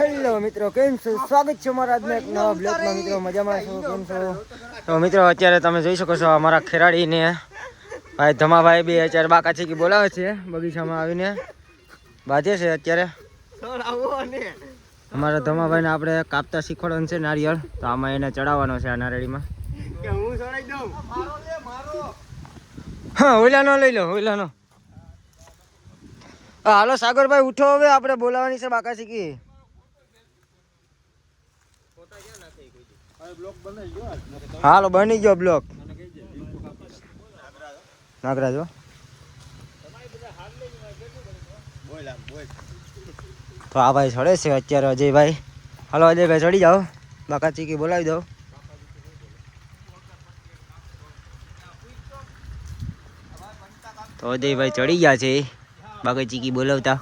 Hello મિત્રો, કેમ છો? સ્વાગત છે મારા આજના એક નવા બ્લોગમાં. મિત્રો મજામાં છો? કેમ છો? તો મિત્રો અત્યારે તમે જોઈ શકો છો અમારા ખેરાડીને ભાઈ ધમાભાઈ બે અત્યારે બાકા ચીકી બોલાવે છે, બગીચામાં આવીને બાજે છે. અત્યારે અમારા ધમાભાઈને આપણે કાપતા શીખવાડવાનું છે નારિયેળ, તો આમાં એને ચડાવવાનો છે આ નારિયેળીમાં. હા, ઓલાનો લઈ લો, ઓલાનો. હાલો સાગરભાઈ ઉઠો, હવે આપણે બોલાવાની છે બાકા ચીકી. હાલો બની ગયો બ્લોક નાગરાજ. તો આ ભાઈ ચડે છે અત્યારે અજયભાઈ. હાલો અજયભાઈ ચડી જાઓ, બાકા ચીકી બોલાવી દો. તો અજયભાઈ ચડી ગયા છે બાકા ચીકી બોલાવતા.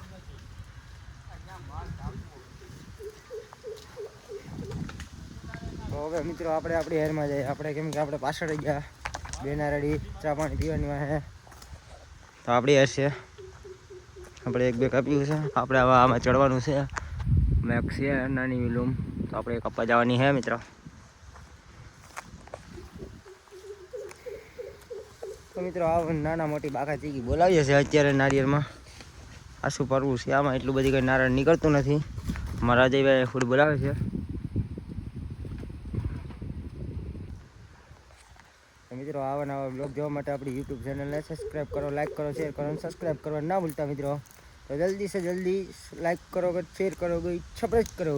તો હવે મિત્રો આપણે આપણી હેરમાં જઈએ આપણે, કેમ કે આપણે પાછળ ગયા બે નારળી ચા પાણી પીવાની હે. તો આપણી હેર છે, આપણે એક બે કાપ્યું છે. આપણે હવે આમાં ચડવાનું છે. મેક છે નાની વિલુમ, તો આપણે કપા જવાની છે મિત્રો. તો મિત્રો આ નાના મોટી બાકા ચીકી બોલાવીએ છીએ અત્યારે નારિયેળમાં. આસું પરવું છે આમાં, એટલું બધી કંઈ નારિયેળ નીકળતું નથી. મારા અજયભાઈ ફૂડ બોલાવે છે. મિત્રો આવા નવા બ્લોગ જોવા માટે આપણી યુટ્યુબ ચેનલને સબસ્ક્રાઈબ કરો, લાઈક કરો, શેર કરો અને સબસ્ક્રાઈબ કરવા ના ભૂલતા મિત્રો. તો જલ્દી સે જલ્દી લાઈક કરો, શેર કરો, સબસ્ક્રાઈબ કરો.